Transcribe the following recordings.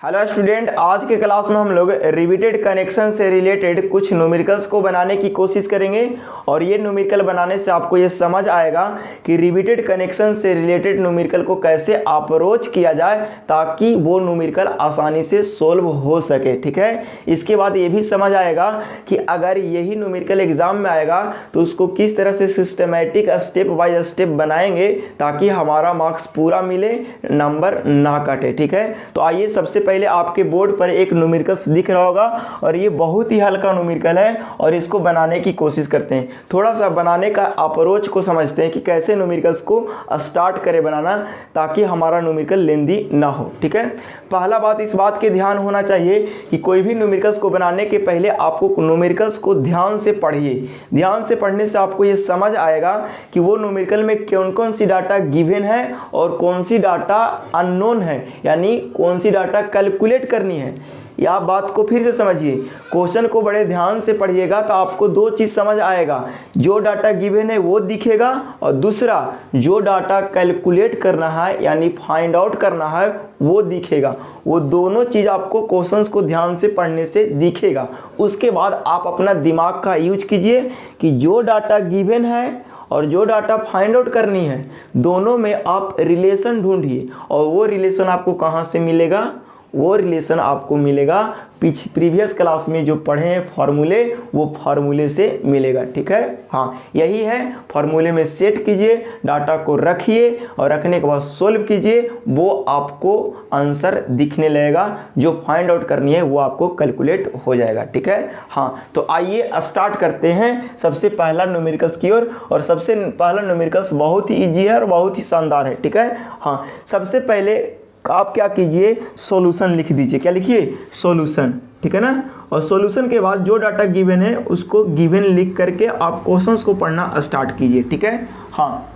Hello student, आज के class में हम लोग रिपीटेड कनेक्शन से रिलेटेड कुछ न्यूमेरिकल्स को बनाने की कोशिश करेंगे और ये न्यूमेरिकल बनाने से आपको ये समझ आएगा कि रिपीटेड कनेक्शन से रिलेटेड न्यूमेरिकल को कैसे अप्रोच किया जाए ताकि वो न्यूमेरिकल आसानी से सोल्व हो सके। ठीक है, इसके बाद ये भी समझ आएगा कि अगर यही न्यूमेरिकल एग्जाम में आएगा तो उसको किस तरह से सिस्टमेटिक स्टेप बाय स्टेप बनाएंगे ताकि हमारा मार्क्स पूरा मिले, नंबर ना कटे। ठीक है, तो आइए सबसे पहले आपके बोर्ड पर एक न्यूमेरिकल्स दिख रहा होगा और ये बहुत ही हल्का न्यूमेरिकल है और इसको बनाने की कोशिश करते हैं। थोड़ा सा बनाने का अप्रोच को समझते हैं कि कैसे न्यूमेरिकल्स को स्टार्ट करें बनाना ताकि हमारा न्यूमेरिकल लेंदी ना हो। ठीक है, पहला बात इस बात के ध्यान होना चाहिए कि कोई भी न्यूमेरिकल्स को बनाने के पहले आपको न्यूमेरिकल्स को ध्यान से पढ़िए। ध्यान से पढ़ने से आपको ये समझ आएगा कि वो न्यूमेरिकल में कौन कौन सी डाटा गिवन है और कौन सी डाटा अननोन है, यानी कौन सी डाटा कैलकुलेट करनी है। या बात को फिर से समझिए, क्वेश्चन को बड़े ध्यान से पढ़िएगा तो आपको दो चीज़ समझ आएगा, जो डाटा गिवन है वो दिखेगा और दूसरा जो डाटा कैलकुलेट करना है यानी फाइंड आउट करना है वो दिखेगा। वो दोनों चीज़ आपको क्वेश्चंस को ध्यान से पढ़ने से दिखेगा। उसके बाद आप अपना दिमाग का यूज कीजिए कि जो डाटा गिवन है और जो डाटा फाइंड आउट करनी है दोनों में आप रिलेशन ढूंढिए और वो रिलेशन आपको कहाँ से मिलेगा? वो रिलेशन आपको मिलेगा प्रीवियस क्लास में जो पढ़े हैं फार्मूले, वो फार्मूले से मिलेगा। ठीक है, हाँ यही है, फार्मूले में सेट कीजिए, डाटा को रखिए और रखने के बाद सोल्व कीजिए, वो आपको आंसर दिखने लगेगा। जो फाइंड आउट करनी है वो आपको कैलकुलेट हो जाएगा। ठीक है, हाँ तो आइए स्टार्ट करते हैं सबसे पहला न्यूमेरिकल्स की ओर। और सबसे पहला न्यूमेरिकल्स बहुत ही ईजी है और बहुत ही शानदार है। ठीक है, हाँ सबसे पहले आप क्या कीजिए, सॉल्यूशन लिख दीजिए। क्या लिखिए? सॉल्यूशन। ठीक है ना, और सॉल्यूशन के बाद जो डाटा गिवन है उसको गिवन लिख करके आप क्वेश्चंस को पढ़ना स्टार्ट कीजिए। ठीक है, हाँ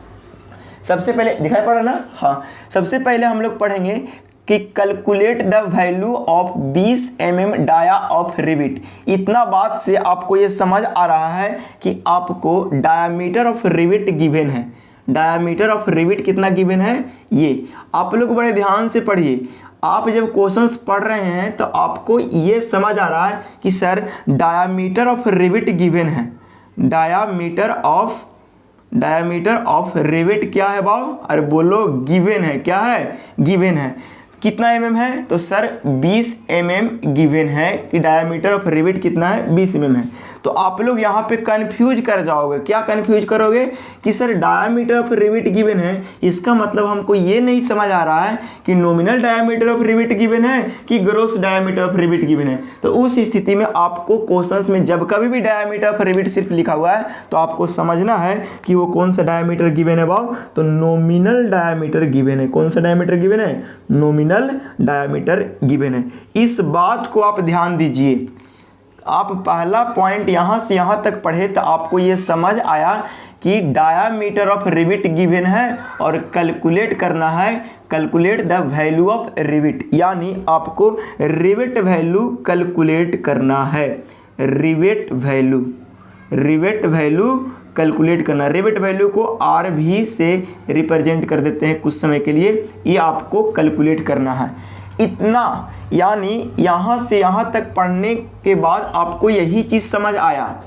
सबसे पहले दिखाई पड़ा ना, हाँ सबसे पहले हम लोग पढ़ेंगे कि calculate the value of 20 mm dia of rivet. इतना बात से आपको ये समझ आ रहा है कि आपको डायामीटर ऑफ रिविट गिवन है। डायामीटर ऑफ रिविट कितना गिवन है ये आप लोग बड़े ध्यान से पढ़िए। आप जब क्वेश्चंस पढ़ रहे हैं तो आपको ये समझ आ रहा है कि sir diameter of rivet given है। डायामीटर ऑफ रिविट क्या है बाबू? अरे बोलो, गिवन है। क्या है? गिवन है। कितना mm है? तो सर 20 mm गिवन है कि डायामीटर ऑफ रिविट कितना है? 20 mm है। तो आप लोग यहाँ पे कंफ्यूज कर जाओगे। क्या कंफ्यूज करोगे कि sir diameter of rivet given है, इसका मतलब हमको ये नहीं समझ आ रहा है कि nominal diameter of rivet given है कि gross diameter of rivet given है। तो उस स्थिति में आपको क्वेश्चंस में जब कभी भी डायामीटर ऑफ रिविट सिर्फ लिखा हुआ है तो आपको समझना है कि वो कौन सा डायामीटर गिवन है बाबू? तो नॉमिनल डायामीटर गिवन है। कौन सा डायामीटर गिवन है? नॉमिनल डायामीटर गिवन है। इस बात को आप ध्यान दीजिए। आप पहला पॉइंट यहाँ से यहाँ तक पढ़े तो आपको ये समझ आया कि डायामीटर ऑफ रिविट गिवन है और कैलकुलेट करना है, calculate the value of rivet, यानी आपको रिविट वैल्यू कैलकुलेट करना है। रिविट वैल्यू कैलकुलेट करना। रिविट वैल्यू को आर भी से रिप्रेजेंट कर देते हैं कुछ समय के लिए, ये आपको कैलकुलेट करना है। इतना, यानी यहाँ से यहाँ तक पढ़ने के बाद आपको यही चीज़ समझ आया।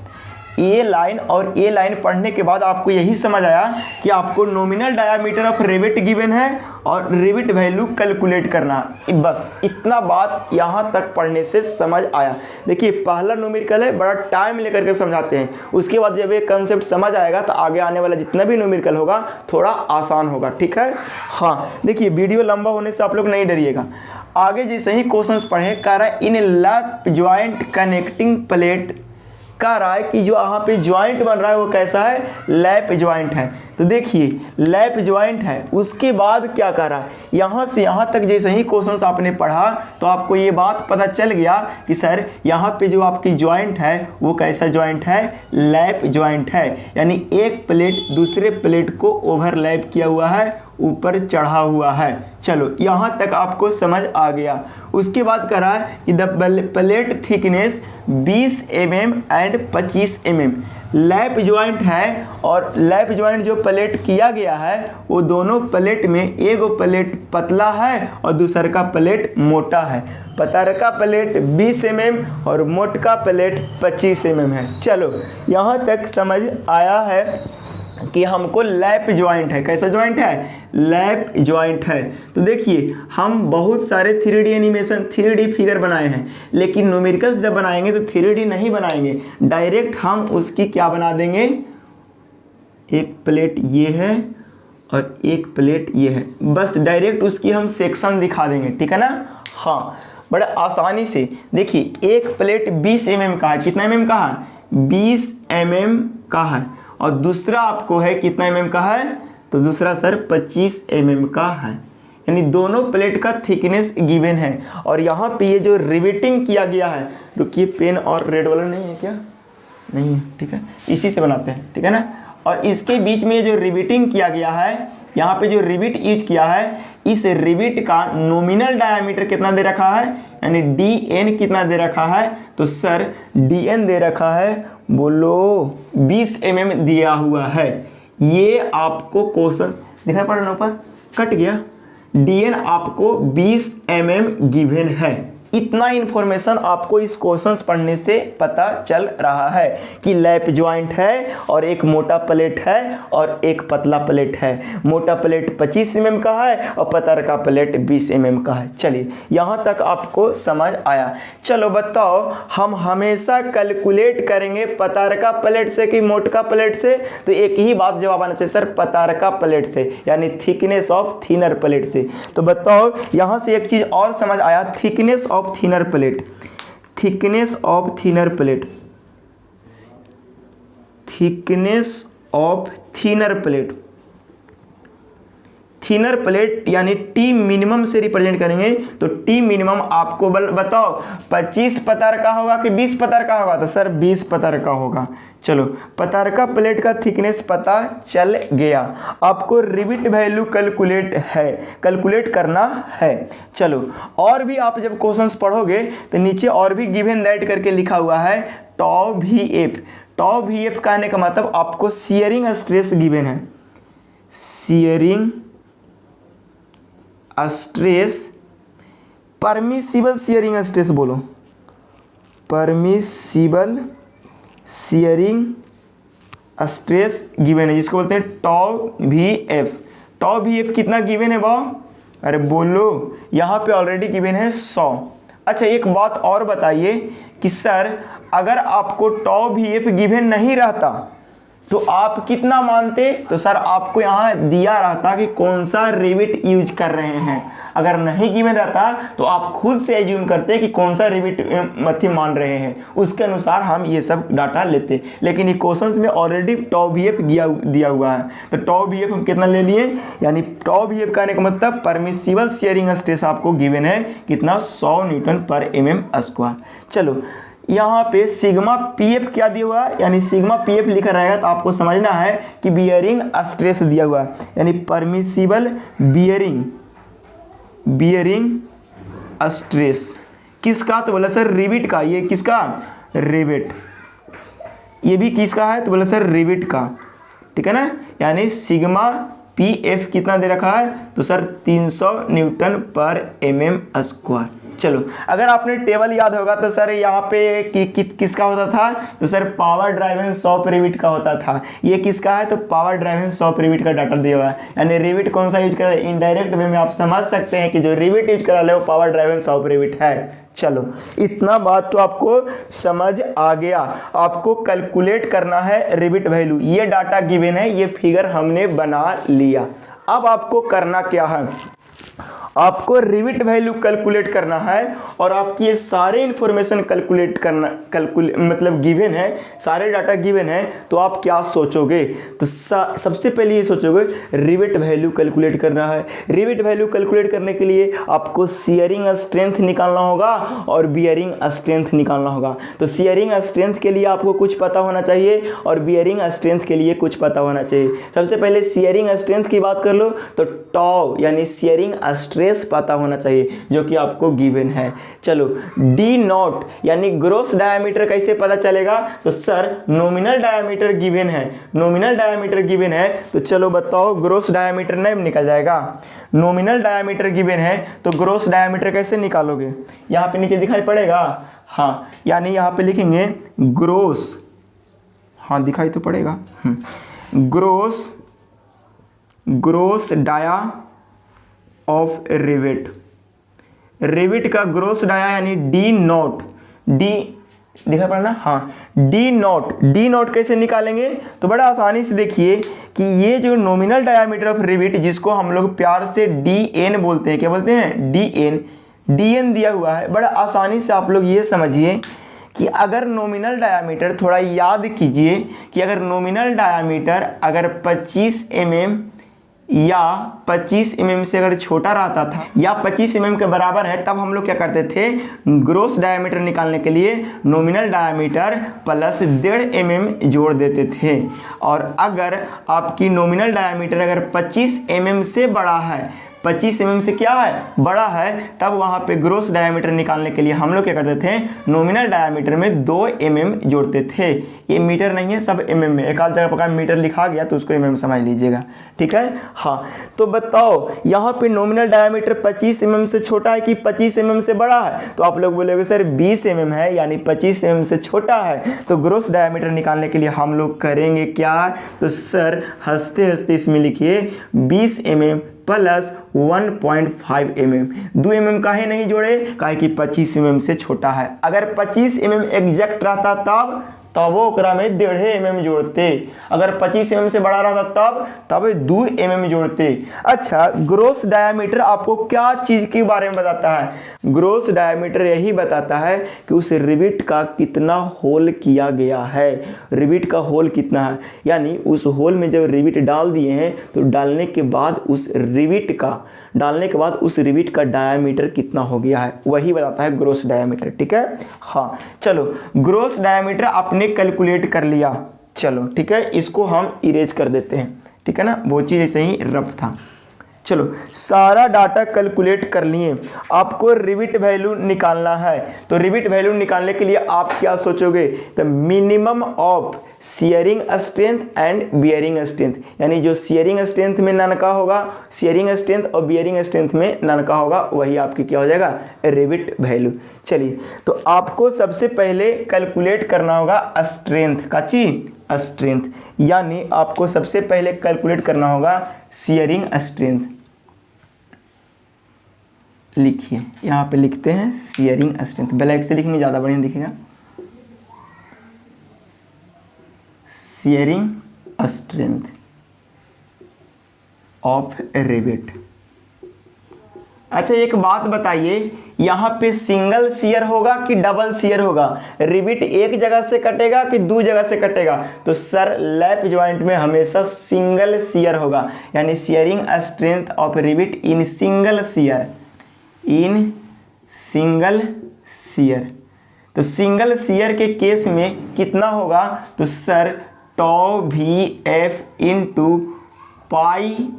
ए लाइन और ए लाइन पढ़ने के बाद आपको यही समझ आया कि आपको nominal diameter of rivet given है और रिविट वैल्यू कैलकुलेट करना है। बस इतना बात यहाँ तक पढ़ने से समझ आया। देखिए पहला न्यूमेरिकल है, बड़ा टाइम लेकर के समझाते हैं। उसके बाद जब ये कंसेप्ट समझ आएगा तो आगे आने वाला जितना भी न्यूमेरिकल होगा थोड़ा आसान होगा। ठीक है, हाँ देखिए वीडियो लंबा होने से आप लोग नहीं डरिएगा। आगे जैसे ही क्वेश्चंस पढ़े, कह रहा है इन लैप ज्वाइंट कनेक्टिंग प्लेट, कह रहा है कि जो यहाँ पे ज्वाइंट बन रहा है वो कैसा है? लैप ज्वाइंट है। तो देखिए लैप ज्वाइंट है, उसके बाद क्या कर रहा है, यहाँ से यहाँ तक जैसे ही क्वेश्चंस आपने पढ़ा तो आपको ये बात पता चल गया कि सर यहाँ पे जो आपकी ज्वाइंट है वो कैसा ज्वाइंट है? लैप ज्वाइंट है, यानी एक प्लेट दूसरे प्लेट को ओवरलैप किया हुआ है, ऊपर चढ़ा हुआ है। चलो यहाँ तक आपको समझ आ गया। उसके बाद कह रहा है कि the plate thickness 20 mm and 25 mm। Lap joint है और लैप ज्वाइंट जो प्लेट किया गया है वो दोनों प्लेट में एक प्लेट पतला है और दूसरा का प्लेट मोटा है। पतला का प्लेट 20 mm और मोट का प्लेट 25 mm है। चलो यहाँ तक समझ आया है कि हमको लैप ज्वाइंट है। कैसा ज्वाइंट है? लैप ज्वाइंट है। तो देखिए हम बहुत सारे 3D एनिमेशन 3D फिगर बनाए हैं, लेकिन न्यूमेरिकल्स जब बनाएंगे तो 3D नहीं बनाएंगे, डायरेक्ट हम उसकी क्या बना देंगे, एक प्लेट ये है और एक प्लेट ये है, बस डायरेक्ट उसकी हम सेक्शन दिखा देंगे। ठीक है ना? हाँ, बड़ा आसानी से। देखिए एक प्लेट 20 mm का है। कितना mm का है? 20 mm का है। और दूसरा आपको है कितना mm का है? तो दूसरा सर 25 mm का है। यानी दोनों प्लेट का थिकनेस गिवन है। और यहाँ पे ये जो रिवेटिंग किया गया है, रुकिए पेन और रेड वाला नहीं है क्या? नहीं है, ठीक है, इसी से बनाते हैं। ठीक है ना? और इसके बीच में ये जो रिवेटिंग किया गया है, यहाँ पे जो रिविट यूज किया है, इस रिविट का नॉमिनल डायमीटर कितना दे रखा है, यानी dn कितना दे रखा है? तो सर dn दे रखा है, बोलो 20 mm दिया हुआ है। ये आपको क्वेश्चन दिखाई पड़ रहा है ऊपर, कट गया। dn आपको 20 mm गिवन है। इतना इन्फॉर्मेशन आपको इस क्वेश्चंस पढ़ने से पता चल रहा है कि लैप ज्वाइंट है और एक मोटा प्लेट है और एक पतला प्लेट है। मोटा प्लेट 25 mm का है और पतला का प्लेट 20 mm का है। चलिए यहाँ तक आपको समझ आया। चलो बताओ, हम हमेशा कैलकुलेट करेंगे पतला प्लेट से कि मोटा प्लेट से? तो एक ही बात जवाब आना चाहिए सर, पतला प्लेट से, यानी थिकनेस ऑफ थिनर प्लेट से। तो बताओ यहाँ से एक चीज़ और समझ आया, thickness of thinner plate, thickness of thinner plate, thickness of thinner plate, thinner plate यानी टी मिनिमम से रिप्रेजेंट करेंगे। तो टी मिनिमम आपको बताओ 25 पतर का होगा कि 20 पतर का होगा? तो सर 20 पतर का होगा। चलो पतर का प्लेट का थिकनेस पता चल गया। आपको रिविट वैल्यू कैलकुलेट करना है। चलो और भी आप जब क्वेश्चंस पढ़ोगे तो नीचे और भी गिवन दैट करके लिखा हुआ है टॉ वी एफ। टॉ वी एफ कहने का मतलब आपको शियरिंग स्ट्रेस गिवन है, shearing stress, permissible shearing stress बोलो, परमिसिबल शियरिंग स्ट्रेस गिवन है, जिसको बोलते हैं टॉ वी एफ। टॉ वी एफ कितना गिवन है बाव? अरे बोलो, यहाँ पे ऑलरेडी गिवन है 100। अच्छा एक बात और बताइए कि सर अगर आपको टॉ वी एफ गिवन नहीं रहता तो आप कितना मानते? तो सर आपको यहाँ दिया रहता कि कौन सा रिविट यूज कर रहे हैं। अगर नहीं गिवन रहता तो आप खुद से एज्यूम करते कि कौन सा रिविट मथी मान रहे हैं, उसके अनुसार हम ये सब डाटा लेते। लेकिन ये क्वेश्चंस में ऑलरेडी टॉ वी एफ दिया हुआ है, तो टॉ वी एफ हम कितना ले लिए, यानी टॉ वी एफ कहने का मतलब परमिसिबल शियरिंग स्ट्रेस आपको गिवन है कितना, 100 Nm²। चलो यहाँ पे सिग्मा पी एफ क्या दिया हुआ है, यानी सिग्मा पी एफ लिखा रहेगा तो आपको समझना है कि बियरिंग स्ट्रेस दिया हुआ है, यानी परमिसिबल बियरिंग स्ट्रेस किसका? तो बोला सर रिविट का। ये किसका? रिविट। ये भी किसका है? तो बोला सर रिविट का। ठीक है ना? यानी सिग्मा पी एफ कितना दे रखा है? तो सर 300 Nm²। चलो अगर आपने टेबल याद होगा तो सर यहाँ पे किसका होता था? तो sir power driven shop rivet का होता था। ये किसका है? तो पावर ड्राइवन शॉप रिविट का डाटा दिया हुआ है। यानी रिविट कौन सा यूज कर रहे हैं? इनडायरेक्ट वे में आप समझ सकते हैं कि जो रिविट यूज करा ले वो पावर ड्राइवन शॉप रिविट है। चलो इतना बात तो आपको समझ आ गया। आपको कैलकुलेट करना है रिविट वैल्यू। ये डाटा गिवन है, ये फिगर हमने बना लिया। अब आपको करना क्या है? आपको रिविट वैल्यू कैलकुलेट करना है और आपकी ये सारे इन्फॉर्मेशन मतलब गिवन है, सारे डाटा गिवन है। तो आप क्या सोचोगे? तो सबसे पहले ये सोचोगे रिविट वैल्यू कैलकुलेट करना है। रिविट वैल्यू कैलकुलेट करने के लिए आपको शियरिंग स्ट्रेंथ निकालना होगा और बियरिंग स्ट्रेंथ निकालना होगा। तो शियरिंग स्ट्रेंथ के लिए आपको कुछ पता होना चाहिए और बियरिंग स्ट्रेंथ के लिए कुछ पता होना चाहिए। सबसे पहले शियरिंग स्ट्रेंथ की बात कर लो तो टॉ यानी शियरिंग स्ट्रेंथ ट्रेस पता होना चाहिए जो कि आपको गिवन है। चलो डी नॉट यानी ग्रोस डायमीटर कैसे पता चलेगा, तो सर नॉमिनल डायमीटर गिवन है, नॉमिनल डायमीटर गिवन है, तो चलो बताओ ग्रोस डायमीटर नहीं निकल जाएगा। नॉमिनल डायमीटर गिवन है तो ग्रोस डायमीटर कैसे निकालोगे, यहाँ पे नीचे दिखाई पड़ेगा, हाँ यानी यहाँ पे लिखेंगे ग्रोस, हाँ दिखाई तो पड़ेगा, gross, gross dia of rivet, rivet का ग्रोस डाया यानी डी नॉट, डी दिखा पड़ा ना, हाँ डी नॉट, डी नॉट कैसे निकालेंगे, तो बड़ा आसानी से देखिए कि ये जो नॉमिनल डायमीटर ऑफ रिवेट जिसको हम लोग प्यार से डी एन बोलते हैं, क्या बोलते हैं, डी एन, डी एन दिया हुआ है। बड़ा आसानी से आप लोग ये समझिए कि अगर नॉमिनल डायमीटर, थोड़ा याद कीजिए कि अगर नॉमिनल डायमीटर अगर 25 mm या 25 mm से अगर छोटा रहता था या 25 mm के बराबर है, तब हम लोग क्या करते थे, ग्रोस डायमीटर निकालने के लिए नॉमिनल डायमीटर प्लस 1.5 mm जोड़ देते थे। और अगर आपकी नॉमिनल डायमीटर अगर 25 mm से बड़ा है, 25 mm से क्या है, बड़ा है, तब वहाँ पे ग्रोस डायमीटर निकालने के लिए हम लोग क्या करते थे, नॉमिनल डायमीटर में 2 mm जोड़ते थे। ये मीटर नहीं है, सब mm में, एक आध जगह पका मीटर लिखा गया तो उसको mm समझ लीजिएगा, ठीक है। हाँ तो बताओ यहाँ पे नॉमिनल डायमीटर 25 mm से छोटा है कि 25 mm से बड़ा है, तो आप लोग बोलोगे सर 20 mm है यानी 25 mm से छोटा है, तो ग्रोस डायमीटर निकालने के लिए हम लोग करेंगे क्या, तो सर हंसते हंसते इसमें लिखिए 20 mm प्लस 1.5 mm, 2 mm काहे नहीं जोड़े, काहे कि 25 mm से छोटा है। अगर 25 mm एग्जैक्ट रहता तब वो ओकरा में 1.5 mm जोड़ते, अगर 25 mm से बड़ा रहता तब 2 mm जोड़ते। अच्छा ग्रोस डायमीटर आपको क्या चीज़ के बारे में बताता है, ग्रोस डायमीटर यही बताता है कि उस रिवेट का कितना होल किया गया है, रिवेट का होल कितना है, यानी उस होल में जब रिवेट डाल दिए हैं तो डालने के बाद उस रिवेट का डायमीटर कितना हो गया है, वही बताता है ग्रोस डायमीटर, ठीक है। हाँ चलो ग्रोस डायमीटर आपने कैलकुलेट कर लिया, चलो ठीक है, इसको हम इरेज कर देते हैं, ठीक है ना, वो चीज़ ऐसे ही रफ था। चलो सारा डाटा कैलकुलेट कर लिए, आपको रिवेट वैल्यू निकालना है, तो रिवेट वैल्यू निकालने के लिए आप क्या सोचोगे, तो minimum of shearing strength and bearing strength, यानी जो शियरिंग स्ट्रेंथ में ननका होगा, शियरिंग स्ट्रेंथ और बियरिंग स्ट्रेंथ में ननका होगा, वही आपकी क्या हो जाएगा, रिवेट वैल्यू। चलिए तो आपको सबसे पहले कैलकुलेट करना होगा स्ट्रेंथ का चीज, स्ट्रेंथ, यानी आपको सबसे पहले कैलकुलेट करना होगा शियरिंग स्ट्रेंथ। लिखिए यहाँ पे लिखते हैं शियरिंग स्ट्रेंथ, ब्लैक से लिखने ज़्यादा बढ़िया दिखेगा, शियरिंग स्ट्रेंथ ऑफ रिवेट। अच्छा एक बात बताइए, यहाँ पे सिंगल शियर होगा कि डबल शियर होगा, रिवेट एक जगह से कटेगा कि 2 जगह से कटेगा, तो सर लैप जॉइंट में हमेशा सिंगल शियर होगा, यानी shearing strength of rivet in single shear, in single shear. तो सिंगल शियर के केस में कितना होगा, तो सर टॉ भी F into pi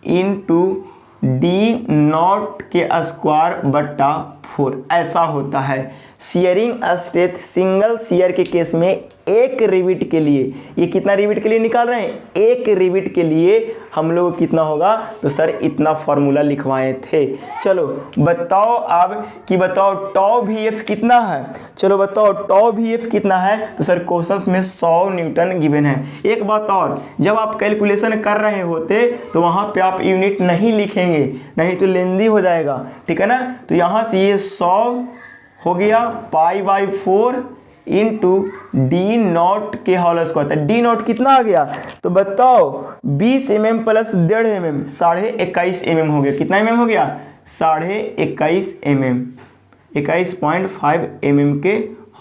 into D not के स्क्वायर बट्टा 4 ऐसा होता है। शियरिंग स्ट्रेंथ सिंगल शियर के केस में एक रिवेट के लिए, ये कितना रिवेट के लिए निकाल रहे हैं, एक रिवेट के लिए हम लोग कितना होगा, तो सर इतना फॉर्मूला लिखवाए थे। चलो बताओ अब कि बताओ टॉ भी एफ कितना है, चलो बताओ टॉ भी एफ कितना है, तो सर क्वेश्चंस में 100 न्यूटन गिवन है। एक बात और, जब आप कैलकुलेशन कर रहे होते तो वहाँ पे आप यूनिट नहीं लिखेंगे, नहीं तो लेंदी हो जाएगा, ठीक है ना। तो यहाँ से ये 100 हो गया π/4 इंटू डी नॉट के होल स्क्वायर, डी नॉट कितना आ गया, तो बताओ 20 mm प्लस 1.5 mm 21.5 mm हो गया, कितना mm हो गया, 21.5 mm, 21.5 mm के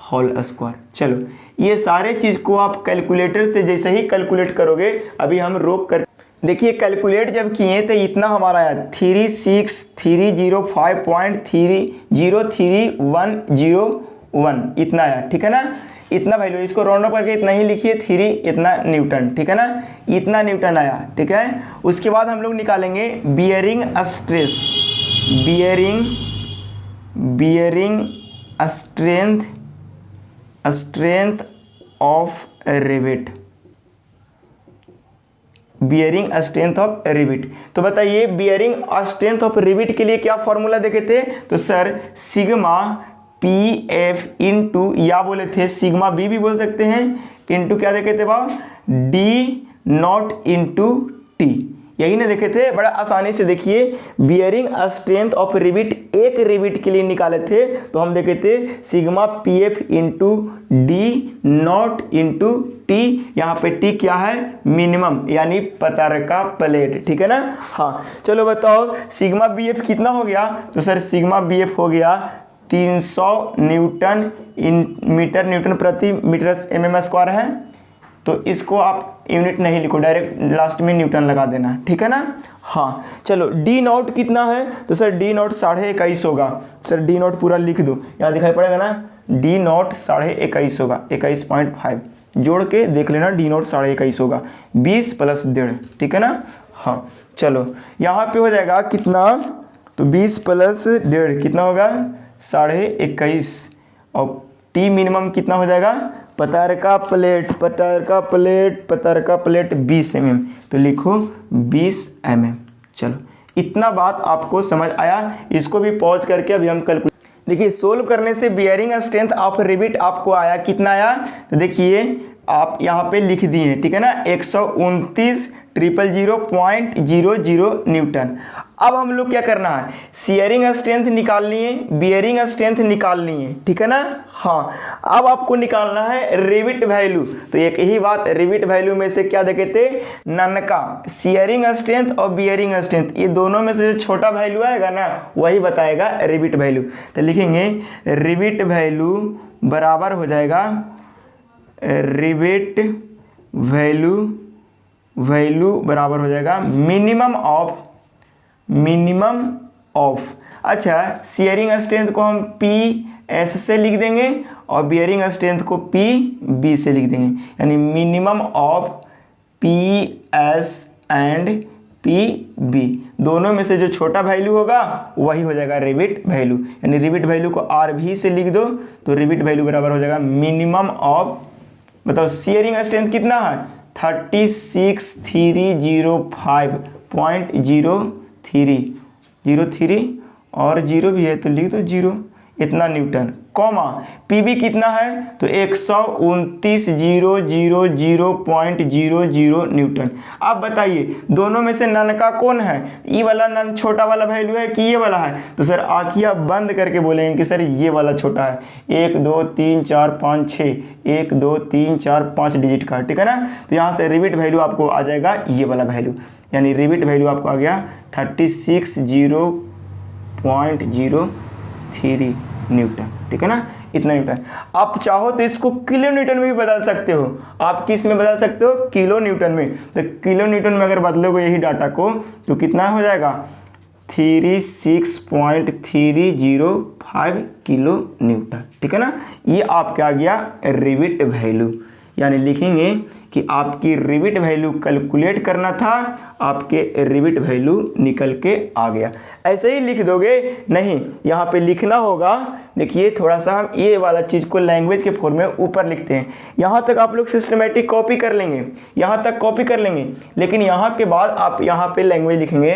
होल स्क्वायर। चलो ये सारे चीज़ को आप कैलकुलेटर से जैसे ही कैलकुलेट करोगे, अभी हम रोक कर देखिए कैलकुलेट जब किए तो इतना हमारा आया 36305.30301 इतना आया, ठीक है ना। इतना वैल्यू, इसको राउंड अप करके इतना ही लिखिए, 3 इतना न्यूटन, ठीक है ना, इतना न्यूटन आया, ठीक है। उसके बाद हम लोग निकालेंगे bearing stress, bearing strength of rivet, bearing strength of rivet. तो बताइए बियरिंग स्ट्रेंथ ऑफ रिवेट के लिए क्या फॉर्मूला देखे थे, तो sir sigma P F into, या बोले थे सिग्मा बी भी बोल सकते हैं, इंटू क्या देखे थे बाब, डी नॉट इंटू टी, यही ना देखे थे। बड़ा आसानी से देखिए, बियरिंग स्ट्रेंथ ऑफ रिवेट एक रिवेट के लिए निकाले थे, तो हम देखे थे sigma P F into D naught into T, यहाँ पे टी क्या है, मिनिमम यानी पतरका प्लेट, ठीक है ना। हाँ चलो बताओ सिग्मा बी एफ कितना हो गया, तो सर सिग्मा बी एफ हो गया 300 न्यूटन मीटर, न्यूटन प्रति मीटर mm स्क्वायर है, तो इसको आप यूनिट नहीं लिखो, डायरेक्ट लास्ट में न्यूटन लगा देना, ठीक है ना। हाँ चलो डी नॉट कितना है, तो सर डी नॉट 21.5 होगा, सर डी नॉट पूरा लिख दो, यहाँ दिखाई पड़ेगा ना, डी नॉट 21.5 होगा, 21.5 जोड़ के देख लेना, डी नॉट 21.5 होगा, 20 + 1.5, ठीक है ना। हाँ चलो यहाँ पे हो जाएगा कितना, तो 20 + 1.5 कितना होगा, 21.5, और टी मिनिमम कितना हो जाएगा, पतरका प्लेट 20 mm, तो लिखो 20 mm। चलो इतना बात आपको समझ आया, इसको भी पॉज करके अभी हम कैलकुलेट, देखिए सोल्व करने से बियरिंग स्ट्रेंथ ऑफ रिवेट आपको आया कितना आया, तो देखिए आप यहाँ पे लिख दिए, ठीक है ना, 129,000.00 न्यूटन। अब हम लोग क्या करना है, शियरिंग स्ट्रेंथ निकालनी है, बियरिंग स्ट्रेंथ निकालनी है, ठीक है ना। हाँ अब आपको निकालना है रिवेट वैल्यू, तो एक ही बात, रिवेट वैल्यू में से क्या देखे थे, ननका शियरिंग स्ट्रेंथ और बियरिंग स्ट्रेंथ, ये दोनों में से जो छोटा वैल्यू आएगा ना वही बताएगा रिवेट वैल्यू। तो लिखेंगे रिवेट वैल्यू बराबर हो जाएगा, रिवेट वैल्यू बराबर हो जाएगा मिनिमम ऑफ, अच्छा शियरिंग स्ट्रेंथ को हम पी एस से लिख देंगे और बियरिंग स्ट्रेंथ को पी बी से लिख देंगे, यानी minimum of P S and P B, दोनों में से जो छोटा वैल्यू होगा वही हो जाएगा रिवेट वैल्यू, यानी रिवेट वैल्यू को आर भी से लिख दो, तो रिवेट वैल्यू बराबर हो जाएगा मिनिमम ऑफ, बताओ शियरिंग स्ट्रेंथ कितना है, 36,305.03 और 0 भी है तो लिख दो 0, इतना न्यूटन, कॉमा पीबी कितना है, तो 129,000.00 न्यूटन। अब बताइए दोनों में से नन का कौन है, ये वाला नन छोटा वाला वैल्यू है कि ये वाला है, तो सर आँखियाँ बंद करके बोलेंगे कि सर ये वाला छोटा है, 1 2 3 4 5 6, 1 2 3 4 5 डिजिट का, ठीक है ना। तो यहाँ से रिवेट वैल्यू आपको आ जाएगा ये वाला वैल्यू, यानी रिवेट वैल्यू आपको आ गया 36,000.03 न्यूटन, ठीक है ना, इतना न्यूटन। आप चाहो तो इसको किलो न्यूटन में भी बदल सकते हो, आप किस में बदल सकते हो, किलो न्यूटन में, तो किलो न्यूटन में अगर बदलोगे यही डाटा को तो कितना हो जाएगा, 36.305 किलो न्यूटन, ठीक है ना। ये आपका आ गया रिवेट वैल्यू, यानी लिखेंगे कि आपकी रिवेट वैल्यू कैलकुलेट करना था, आपके रिवेट वैल्यू निकल के आ गया। ऐसे ही लिख दोगे नहीं, यहाँ पे लिखना होगा, देखिए थोड़ा सा हम ये वाला चीज़ को लैंग्वेज के फॉर्म में ऊपर लिखते हैं, यहाँ तक आप लोग सिस्टमेटिक कॉपी कर लेंगे, यहाँ तक कॉपी कर लेंगे, लेकिन यहाँ के बाद आप यहाँ पे लैंग्वेज लिखेंगे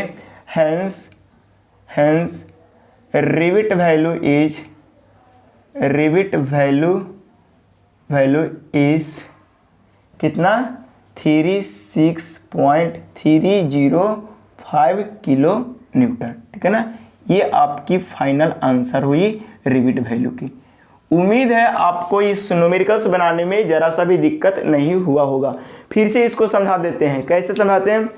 हैंस रिवेट वैल्यू इज कितना, 36.305 किलो न्यूटन, ठीक है ना। ये आपकी फाइनल आंसर हुई रिवेट वैल्यू की। उम्मीद है आपको इस न्यूमेरिकल्स बनाने में ज़रा सा भी दिक्कत नहीं हुआ होगा। फिर से इसको समझा देते हैं, कैसे समझाते हैं,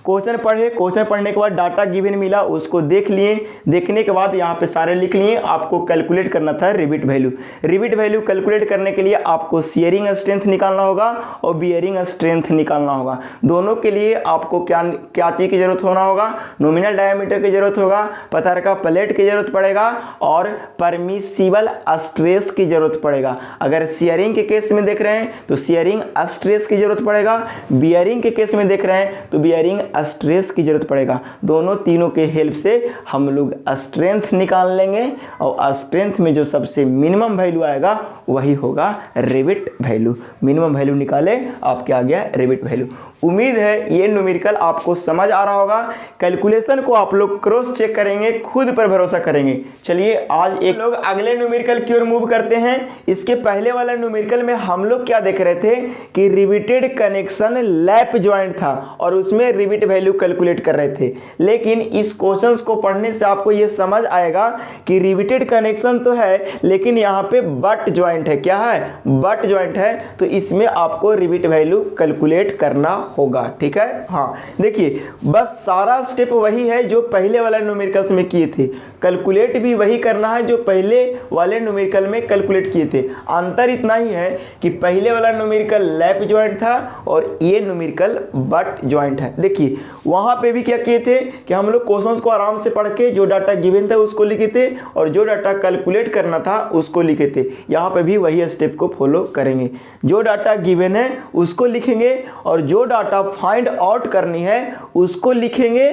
क्वेश्चन पढ़े, क्वेश्चन पढ़ने के बाद डाटा गिवन मिला, उसको देख लिए, देखने के बाद यहाँ पे सारे लिख लिए। आपको कैलकुलेट करना था रिबिट वैल्यू। रिबिट वैल्यू कैलकुलेट करने के लिए आपको शियरिंग स्ट्रेंथ निकालना होगा और बियरिंग स्ट्रेंथ निकालना होगा। दोनों के लिए आपको क्या क्या चीज़ की जरूरत होना होगा, नॉमिनल डायमीटर की जरूरत होगा, पत्थर का प्लेट की जरूरत पड़ेगा और परमिसिबल स्ट्रेस की जरूरत पड़ेगा। अगर शियरिंग के केस में देख रहे हैं तो शियरिंग स्ट्रेस की जरूरत पड़ेगा, बियरिंग के केस में देख रहे हैं तो बियरिंग स्ट्रेस की जरूरत पड़ेगा। दोनों तीनों के हेल्प से हम लोग स्ट्रेंथ निकाल लेंगे और स्ट्रेंथ में जो सबसे मिनिमम वैल्यू आएगा वही होगा रिबिट वैल्यू। मिनिमम वैल्यू निकाले, आपके आ गया रिबिट वैल्यू। उम्मीद है ये न्यूमेरिकल आपको समझ आ रहा होगा। कैलकुलेशन को आप लोग क्रॉस चेक करेंगे, खुद पर भरोसा करेंगे। चलिए आज एक लोग अगले न्यूमेरिकल की ओर मूव करते हैं। इसके पहले वाला न्यूमेरिकल में हम लोग क्या देख रहे थे कि रिबिटेड कनेक्शन लैप ज्वाइंट था और उसमें रिबिट वैल्यू कैलकुलेट कर रहे थे। लेकिन इस क्वेश्चंस को पढ़ने से आपको ये समझ आएगा कि रिबिटेड कनेक्शन तो है लेकिन यहाँ पे बट ज्वाइंट है। क्या है? बट ज्वाइंट है, तो इसमें आपको रिबिट वैल्यू कैलकुलेट करना होगा। ठीक है, हाँ देखिए बस सारा स्टेप वही है जो पहले वाला न्यूमेरिकल्स में किए थे। कैलकुलेट भी वही करना है जो पहले वाले न्यूमेरिकल में कैलकुलेट किए थे। अंतर इतना ही है कि पहले वाला न्यूमेरिकल लैप ज्वाइंट था और ये न्यूमेरिकल बट ज्वाइंट है। देखिए वहां पे भी क्या किए थे कि हम लोग क्वेश्चंस को आराम से पढ़ के जो डाटा गिवन था उसको लिखे थे और जो डाटा कैलकुलेट करना था उसको लिखे थे। यहाँ पे भी वही स्टेप को फॉलो करेंगे। जो डाटा गिवन है उसको लिखेंगे और जो डाटा फाइंड आउट करनी है उसको लिखेंगे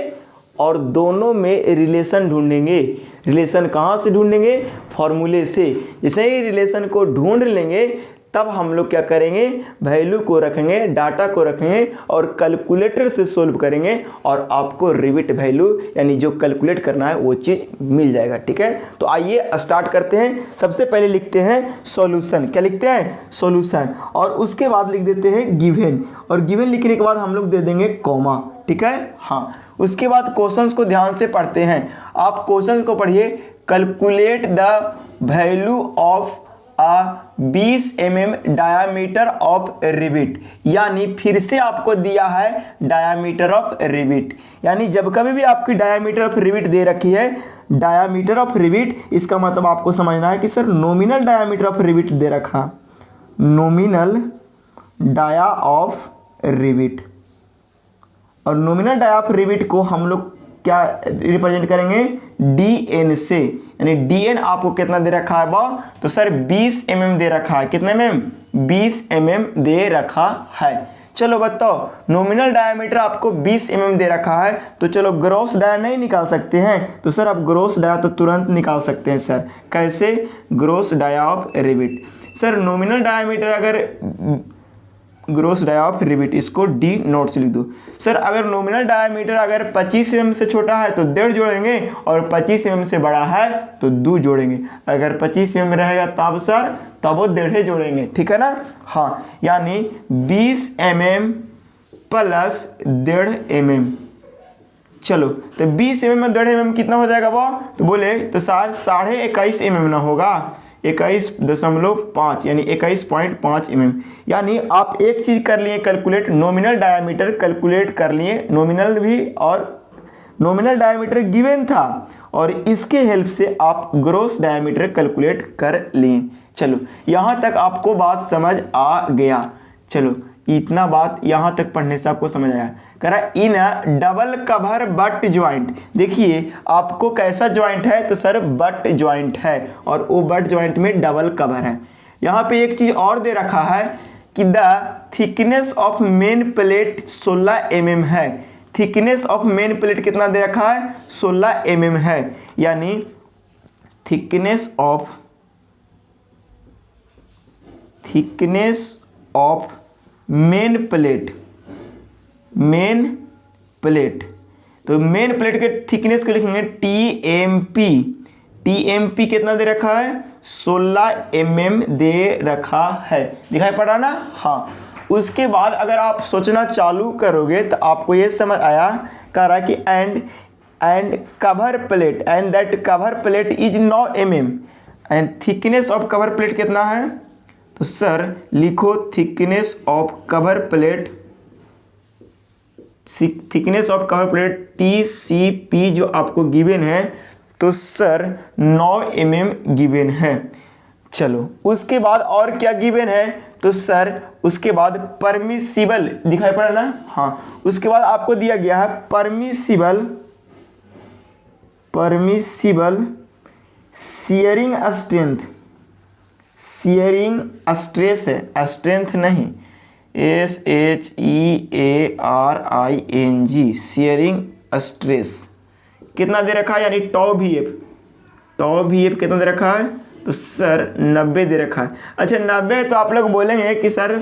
और दोनों में रिलेशन ढूंढेंगे। रिलेशन कहाँ से ढूंढेंगे? फॉर्मूले से। जैसे ही रिलेशन को ढूंढ लेंगे तब हम लोग क्या करेंगे, वैल्यू को रखेंगे, डाटा को रखेंगे और कैलकुलेटर से सोल्व करेंगे और आपको रिबिट वैल्यू यानी जो कैलकुलेट करना है वो चीज़ मिल जाएगा। ठीक है, तो आइए स्टार्ट करते हैं। सबसे पहले लिखते हैं सॉल्यूशन। क्या लिखते हैं? सॉल्यूशन। और उसके बाद लिख देते हैं गिवन, और गिवन लिखने के बाद हम लोग दे देंगे कॉमा। ठीक है, हाँ। उसके बाद क्वेश्चंस को ध्यान से पढ़ते हैं। आप क्वेश्चंस को पढ़िए। Calculate the value of 20 mm diameter of rivet, यानी फिर से आपको दिया है डायामीटर ऑफ रिबिट। यानी जब कभी भी आपकी डायामीटर ऑफ रिबिट दे रखी है, डायामीटर ऑफ रिबिट, इसका मतलब आपको समझना है कि सर नॉमिनल डायामीटर ऑफ रिबिट दे रखा, नॉमिनल डाया ऑफ रिबिट। और नॉमिनल डाया ऑफ रिबिट को हम लोग क्या रिप्रेजेंट करेंगे? dn से। यानी dn आपको कितना दे रखा है बा? तो सर 20 mm दे रखा है। कितने mm? 20 mm दे रखा है। चलो बताओ, नॉमिनल डायमीटर आपको 20 mm दे रखा है, तो चलो ग्रॉस डाया नहीं निकाल सकते हैं? तो सर आप ग्रॉस डाया तो तुरंत निकाल सकते हैं। सर कैसे? Gross dia of rivet. Sir nominal diameter अगर ग्रॉस डाया ऑफ रिबिट, इसको डी नोट से लिख दो। सर अगर नॉमिनल डायमीटर अगर 25 mm से छोटा है तो 1.5 जोड़ेंगे और 25 mm से बड़ा है तो 2 जोड़ेंगे। अगर 25 mm रहेगा तब सर तब वो 1.5 जोड़ेंगे। ठीक है ना, हाँ। यानी 20 mm प्लस 1.5 mm। चलो तो 20 mm में 1.5 mm कितना हो जाएगा वो? तो बोले तो सर 21.5 mm ना होगा, 21.5 यानी 21.5 mm। यानी आप एक चीज़ कर लिए कैलकुलेट, नॉमिनल डायमीटर कैलकुलेट कर लिए, नॉमिनल भी, और नॉमिनल डायमीटर गिवन था और इसके हेल्प से आप ग्रॉस डायमीटर कैलकुलेट कर लिए। चलो यहाँ तक आपको बात समझ आ गया। चलो इतना बात यहाँ तक पढ़ने से आपको समझ आया। कह रहा in double cover but joint. देखिए आपको कैसा ज्वाइंट है? तो सर बट ज्वाइंट है और वो बट ज्वाइंट में डबल कवर है। यहाँ पे एक चीज़ और दे रखा है कि the thickness of main plate 16 mm है। थिकनेस ऑफ मेन प्लेट कितना दे रखा है? 16 mm है। यानी थिकनेस ऑफ मेन प्लेट, तो मेन प्लेट के थिकनेस को लिखेंगे टीएमपी कितना दे रखा है? 16 mm दे रखा है। दिखाई पड़ा ना, हाँ। उसके बाद अगर आप सोचना चालू करोगे तो आपको ये समझ आया, कह रहा कि and cover plate and that cover plate is 9 mm and thickness of cover plate कितना है? तो सर लिखो thickness of cover plate thickness of cover plate TCP जो आपको गिवन है, तो सर 9 mm गिवन है। चलो उसके बाद और क्या गिवन है, तो सर उसके बाद परमिसिबल दिखाई पड़ा ना, हाँ उसके बाद आपको दिया गया है permissible shearing strength, shearing stress है, स्ट्रेंथ नहीं, SHEARING, शियरिंग स्ट्रेस कितना दे रखा है, यानी टॉ भी एफ कितना दे रखा है, तो सर 90 दे रखा है। अच्छा 90, तो आप लोग बोलेंगे कि sir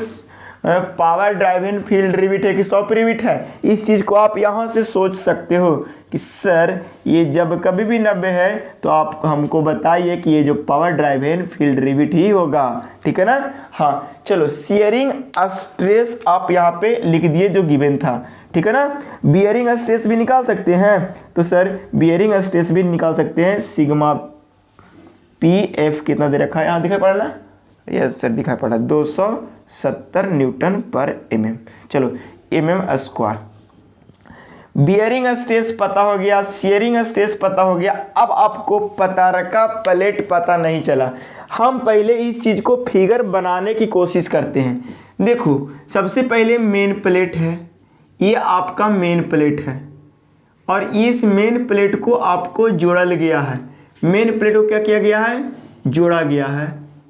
power driven field rivet है कि सॉफ्ट रिविट है। इस चीज़ को आप यहाँ से सोच सकते हो कि सर ये जब कभी भी 90 है तो आप हमको बताइए कि ये जो पावर ड्राइवन फील्ड रिविट ही होगा, ठीक है ना। हाँ चलो, शियरिंग स्ट्रेस आप यहाँ पे लिख दिए जो गिवन था, ठीक है ना। बियरिंग स्ट्रेस भी निकाल सकते हैं, तो सर बियरिंग स्ट्रेस भी निकाल सकते हैं, सिग्मा PF कितना दे रखा है, यहाँ दिखाई पड़ा ना, यस सर दिखाई पड़ा, 270 न्यूटन पर mm। चलो mm²। बियरिंग स्ट्रेस पता हो गया, शियरिंग स्ट्रेस पता हो गया। अब आपको पतारका प्लेट पता नहीं चला। हम पहले इस चीज़ को फिगर बनाने की कोशिश करते हैं। देखो सबसे पहले मेन प्लेट है, ये आपका मेन प्लेट है और इस मेन प्लेट को आपको जोड़ल गया है। मेन प्लेट को क्या किया गया है, जोड़ा गया है।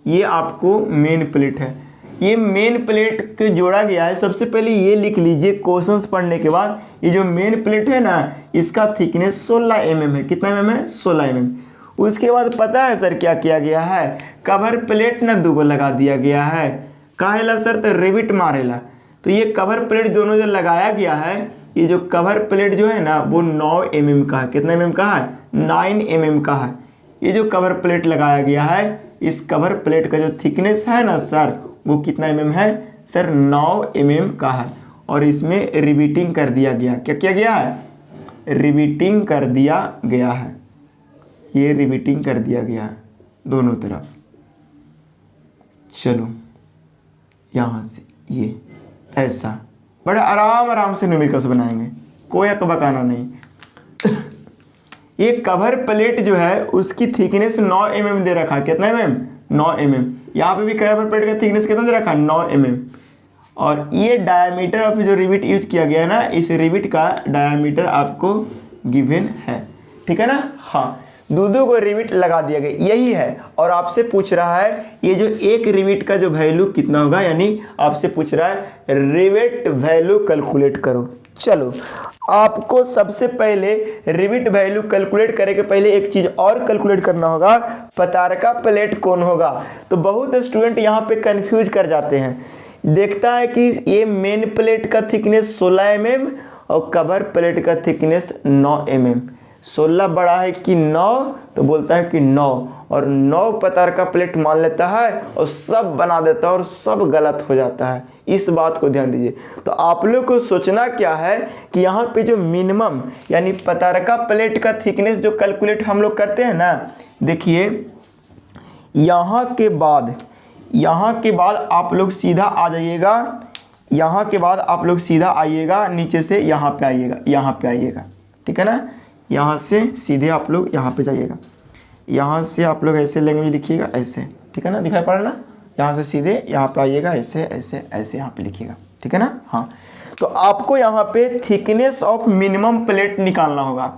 ये आपको मेन प्लेट है, ये मेन प्लेट को जोड़ा गया है। सबसे पहले ये लिख लीजिए क्वेश्चंस पढ़ने के बाद, ये जो मेन प्लेट है ना, इसका थिकनेस 16 mm है। कितना mm है, 16 mm। उसके बाद पता है सर क्या किया गया है, कवर प्लेट ना 2 लगा दिया गया है। काहेला सर, तो रिविट मारेला। तो ये कवर प्लेट दोनों जो लगाया गया है, ये जो कवर प्लेट जो है ना वो 9 mm का है। कितना mm का है, 9 mm का है। ये जो कवर प्लेट लगाया गया है, इस कवर प्लेट का जो थिकनेस है ना सर, वो कितना mm है सर, 9 mm का है। और इसमें रिविटिंग कर दिया गया। क्या किया गया है, रिविटिंग कर दिया गया है। ये रिविटिंग कर दिया गया है दोनों तरफ। चलो यहाँ से ये ऐसा बड़ा आराम से न्यूमेरिकल्स बनाएंगे, कोई अकबकाना नहीं। ये कवर प्लेट जो है उसकी थिकनेस 9 mm दे रखा है। कितना mm, 9 mm। यहाँ पे भी कवर प्लेट का थिकनेस कितना दे रखा है, 9 mm। और ये डायमीटर ऑफ जो रिविट यूज किया गया है ना, इस रिविट का डायमीटर आपको गिवन है, ठीक है ना। हाँ, दो को रिविट लगा दिया गया, यही है। और आपसे पूछ रहा है ये जो एक रिविट का जो वैल्यू कितना होगा, यानी आपसे पूछ रहा है रिविट वैल्यू कैलकुलेट करो। चलो, आपको सबसे पहले रिविट वैल्यू कैलकुलेट करने के पहले एक चीज़ और कैलकुलेट करना होगा, पतारका प्लेट कौन होगा। तो बहुत स्टूडेंट यहाँ पे कंफ्यूज कर जाते हैं, देखता है कि ये मेन प्लेट का थिकनेस 16 mm और कवर प्लेट का थिकनेस 9 mm। 16 बड़ा है कि 9, तो बोलता है कि 9, और 9 पतारका प्लेट मान लेता है और सब बना देता है और सब गलत हो जाता है। इस बात को ध्यान दीजिए। तो आप लोग को सोचना क्या है कि यहाँ पे जो मिनिमम यानी पतारका प्लेट का थिकनेस जो कैलकुलेट हम लोग करते हैं ना, देखिए यहाँ के बाद आप लोग सीधा आ जाइएगा, यहाँ के बाद आप लोग सीधा आइएगा, नीचे से यहाँ पे आइएगा, ठीक है ना। यहाँ से सीधे आप लोग यहाँ पे जाइएगा, यहाँ से आप लोग ऐसे लैंग्वेज लिखिएगा, ऐसे, ठीक है ना, दिखाई पड़ रहा ना। यहाँ से सीधे यहाँ पे आइएगा, ऐसे ऐसे ऐसे यहाँ पे लिखिएगा, ठीक है ना। हाँ, तो आपको यहाँ पे थिकनेस ऑफ मिनिमम प्लेट निकालना होगा,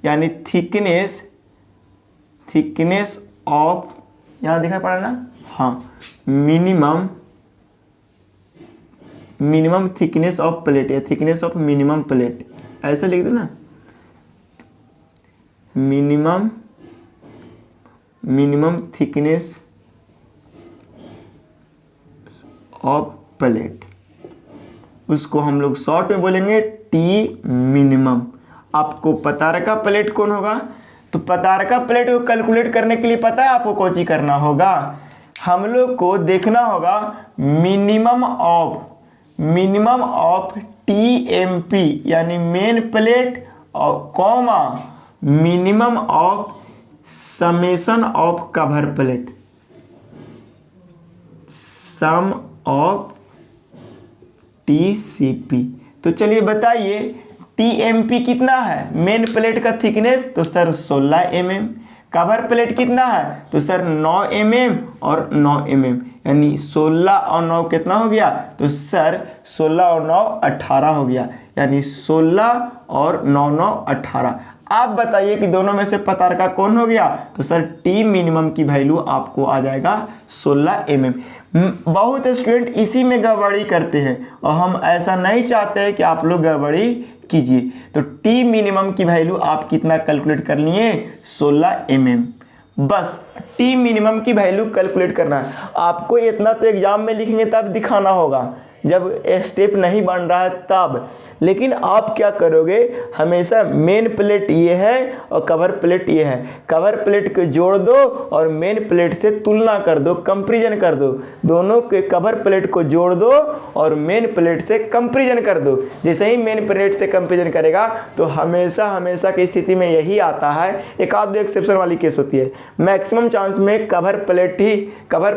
यानी थिकनेस ऑफ, यहाँ दिखाई पड़ रहा ना, हाँ, मिनिमम थिकनेस ऑफ प्लेट या थिकनेस ऑफ मिनिमम प्लेट, ऐसा लिख दो ना, मिनिमम थिकनेस ऑफ प्लेट, उसको हम लोग शॉर्ट में बोलेंगे टी मिनिमम। आपको पतारका प्लेट कौन होगा, तो पतारका प्लेट को कैलकुलेट करने के लिए पता है आपको कौन चीज करना होगा, हम लोग को देखना होगा मिनिमम ऑफ TMP यानी मेन प्लेट और comma minimum of summation of cover plate, sum of TCP। तो चलिए बताइए TMP कितना है, मेन प्लेट का थिकनेस तो सर 16 mm, कवर प्लेट कितना है तो सर 9 mm और 9 mm, यानी 16 और 9 कितना हो गया तो सर 16 और 9 18 हो गया, यानी 16 और 9 9 18। आप बताइए कि दोनों में से पतारका कौन हो गया तो सर टी मिनिमम की वैल्यू आपको आ जाएगा 16 mm। बहुत स्टूडेंट इसी में गड़बड़ी करते हैं और हम ऐसा नहीं चाहते हैं कि आप लोग गड़बड़ी कीजिए। तो टी मिनिमम की वैल्यू आप कितना कैलकुलेट कर लिए 16 mm, बस टी मिनिमम की वैल्यू कैलकुलेट करना है आपको। इतना तो एग्जाम में लिखेंगे तब दिखाना होगा, जब स्टेप नहीं बन रहा है तब। लेकिन आप क्या करोगे, हमेशा मेन प्लेट ये है और कवर प्लेट ये है, कवर प्लेट को जोड़ दो और मेन प्लेट से तुलना कर दो, कंपैरिजन कर दो, दोनों के कवर प्लेट को जोड़ दो और मेन प्लेट से कंपैरिजन कर दो। जैसे ही मेन प्लेट से कंपैरिजन करेगा तो हमेशा की स्थिति में यही आता है, एक आध दो एक्सेप्शन वाली केस होती है, मैक्सिमम चांस में कवर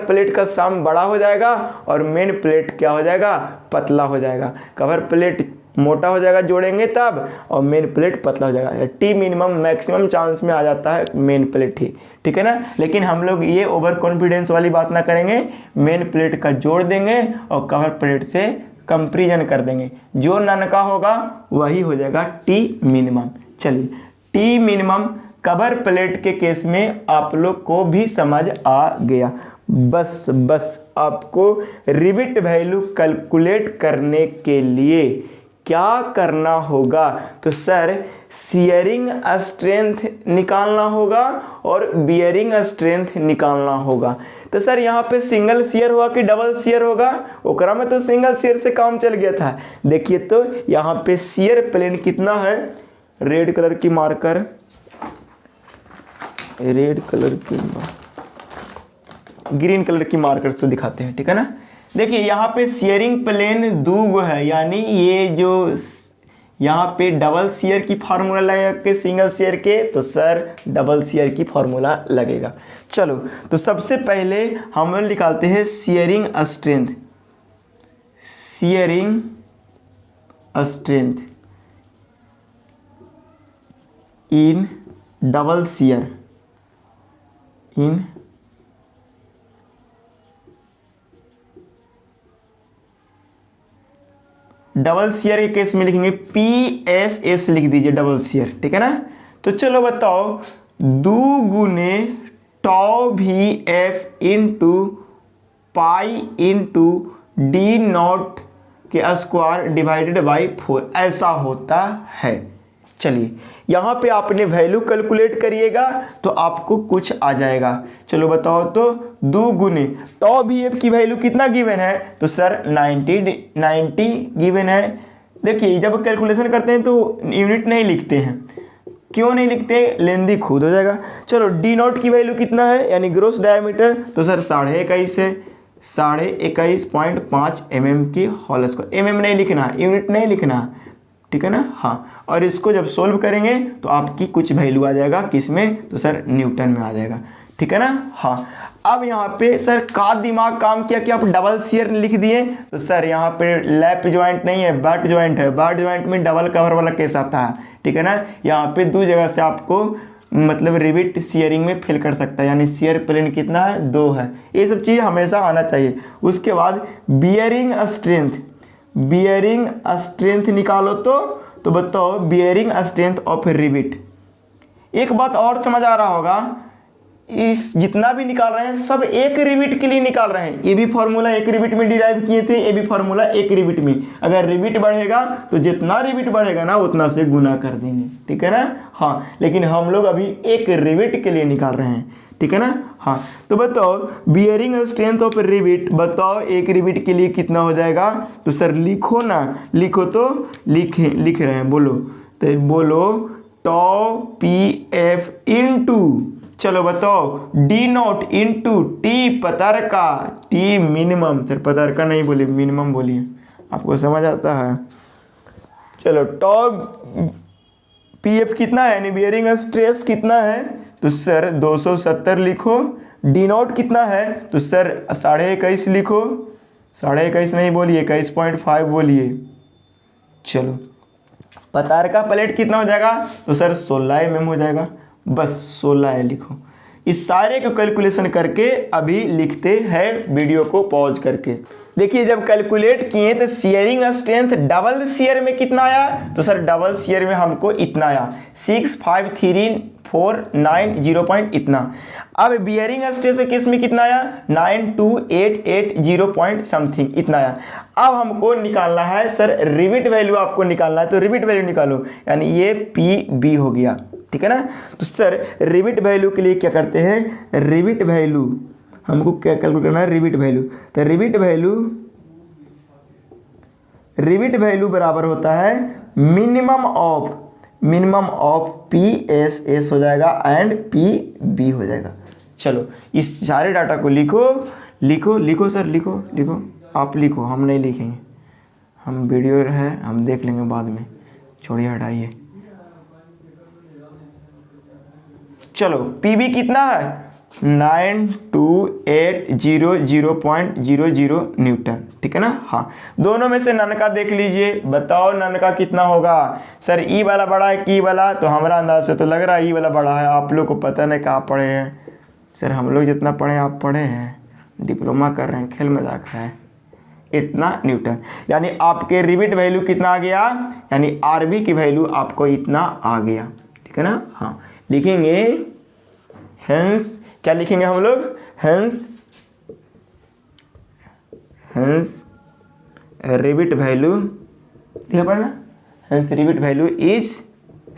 प्लेट का सम बड़ा हो जाएगा और मेन प्लेट क्या हो जाएगा पतला हो जाएगा। कवर प्लेट मोटा हो जाएगा जोड़ेंगे तब, और मेन प्लेट पतला हो जाएगा। टी मिनिमम मैक्सिमम चांस में आ जाता है मेन प्लेट ही, ठीक है ना। लेकिन हम लोग ये ओवर कॉन्फिडेंस वाली बात ना करेंगे, मेन प्लेट का जोड़ देंगे और कवर प्लेट से कंपैरिजन कर देंगे, जो ननका होगा वही हो जाएगा टी मिनिमम। चलिए टी मिनिमम कवर प्लेट के केस में आप लोग को भी समझ आ गया। बस आपको रिबिट वैल्यू कैलकुलेट करने के लिए क्या करना होगा तो सर शियरिंग स्ट्रेंथ निकालना होगा और बियरिंग स्ट्रेंथ निकालना होगा। तो सर यहाँ पे सिंगल शियर होगा कि डबल शियर होगा, ओकरा में तो सिंगल शियर से काम चल गया था। देखिए तो यहाँ पे शियर प्लेन कितना है, रेड कलर की मार्कर, ग्रीन कलर की मार्कर से दिखाते हैं, ठीक है ना। देखिए यहाँ पे शियरिंग प्लेन दो है, यानी ये जो यहाँ पे डबल शियर की फार्मूला लगेगा के सिंगल शियर के, तो सर डबल शियर की फार्मूला लगेगा। चलो तो सबसे पहले हम लोग निकालते हैं shearing strength in double shear double shear के केस में लिखेंगे PSS लिख दीजिए डबल शियर, ठीक है ना। तो चलो बताओ 2 गुने टॉ VF into pi into D not के स्क्वायर डिवाइडेड बाई 4 ऐसा होता है। चलिए यहाँ पे आपने वैल्यू कैलकुलेट करिएगा तो आपको कुछ आ जाएगा। चलो बताओ तो 2 गुने टॉ VF की वैल्यू कितना गिवन है तो सर 90 गिवन है। देखिए जब कैलकुलेशन करते हैं तो यूनिट नहीं लिखते हैं, क्यों नहीं लिखते, लेंदी खुद हो जाएगा। चलो डी नॉट की वैल्यू कितना है यानी ग्रोस डायमीटर तो सर 21.5 है, 21.5 mm की होल स्क्वायर, mm नहीं लिखना है, यूनिट नहीं लिखना है, ठीक है ना। हाँ और इसको जब सोल्व करेंगे तो आपकी कुछ वैल्यू आ जाएगा, किस में तो सर न्यूटन में आ जाएगा, ठीक है ना। हाँ अब यहाँ पे सर का दिमाग काम किया कि आप डबल शियर लिख दिए, तो सर यहाँ पे लैप ज्वाइंट नहीं है, बट ज्वाइंट है, बट ज्वाइंट में डबल कवर वाला केस आता है, ठीक है ना। यहाँ पे 2 जगह से आपको मतलब रिबिट शियरिंग में फेल कर सकता है, यानी शियर प्लेन कितना है 2 है, ये सब चीज़ हमेशा आना चाहिए। उसके बाद बियरिंग स्ट्रेंथ निकालो तो बताओ बियरिंग स्ट्रेंथ ऑफ रिबिट। एक बात और समझ आ रहा होगा, इस जितना भी निकाल रहे हैं सब एक रिबिट के लिए निकाल रहे हैं। ये भी फार्मूला एक रिबिट में डिराइव किए थे, ये भी फार्मूला एक रिबिट में। अगर रिबिट बढ़ेगा तो जितना रिबिट बढ़ेगा ना उतना से गुना कर देंगे, ठीक है ना। हाँ लेकिन हम लोग अभी एक रिबिट के लिए निकाल रहे हैं, ठीक है ना। हाँ तो बताओ बियरिंग स्ट्रेंथ ऑफ रिबिट, बताओ एक रिबिट के लिए कितना हो जाएगा तो सर लिखो ना, लिखो तो लिख रहे हैं, बोलो तो बोलो टॉ PF इंटू, चलो बताओ डी नॉट इंटू टी पतारका, टी मिनिमम, सर पतारका नहीं बोलिए मिनिमम बोलिए, आपको समझ आता है। चलो टॉ PF कितना है यानी बियरिंग स्ट्रेस कितना है तो सर 270 लिखो। डी नॉट कितना है तो सर 21.5 लिखो, 21.5 नहीं बोलिए 21.5 बोलिए, चलो पतारका प्लेट कितना हो जाएगा, तो सर 16 mm हो जाएगा, बस 16 लिखो। इस सारे को कैलकुलेशन करके अभी लिखते हैं वीडियो को पॉज करके। देखिए जब कैलकुलेट किए तो शेयरिंग स्ट्रेंथ डबल शेयर में कितना आया, तो सर डबल शेयर में हमको इतना आया 65349 पॉइंट इतना। अब बियरिंग स्ट्रेस के केस में कितना आया 92880 पॉइंट समथिंग इतना आया। अब हमको निकालना है सर रिविट वैल्यू, आपको निकालना है तो रिविट वैल्यू निकालो, यानी ये PB हो गया, ठीक है ना। तो सर रिविट वैल्यू के लिए क्या करते हैं, रिविट वैल्यू हमको क्या कैलकुलेट करना है, रिविट वैल्यू। तो रिविट वैल्यू बराबर होता है मिनिमम ऑफ PSS हो जाएगा एंड PB हो जाएगा। चलो इस सारे डाटा को लिखो सर, लिखो आप लिखो, हम नहीं लिखेंगे, हम वीडियो है हम देख लेंगे बाद में, छोड़िए हटाइए। चलो PB कितना है 9280.00 न्यूटन, ठीक है ना। हाँ दोनों में से नन का देख लीजिए, बताओ नन का कितना होगा। सर ई वाला बड़ा है कि वाला, तो हमारा अंदाज से तो लग रहा है ई वाला बड़ा है। आप लोग को पता नहीं कहाँ पढ़े हैं सर, हम लोग जितना पढ़े आप पढ़े हैं, डिप्लोमा कर रहे हैं, खेल मजाक है। इतना न्यूटन, यानी आपके रिविट वैल्यू कितना आ गया, यानी RB की वैल्यू आपको इतना आ गया, ठीक है ना। हाँ लिखेंगे हेंस, क्या लिखेंगे हम लोग, हेंस रिविट वैल्यू, ठीक है ना, hence rivet value is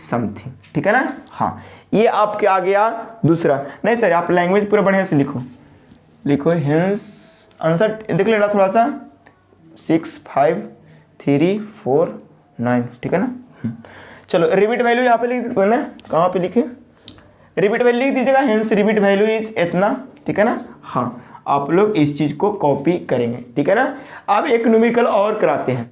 something, ठीक है ना। हाँ ये आपके आ गया दूसरा। नहीं सर आप लैंग्वेज पूरा बढ़िया से लिखो हेंस आंसर देख लेना थोड़ा सा 65349, ठीक है ना। चलो रिविट वैल्यू यहाँ पे लिख दीजिए ना, कहाँ पे लिखे, रिविट वैल्यू लिख दीजिएगा, हेंस रिविट वैल्यू इज इतना, ठीक है ना। हाँ आप लोग इस चीज़ को कॉपी करेंगे, ठीक है ना। अब एक न्यूमेरिकल और कराते हैं।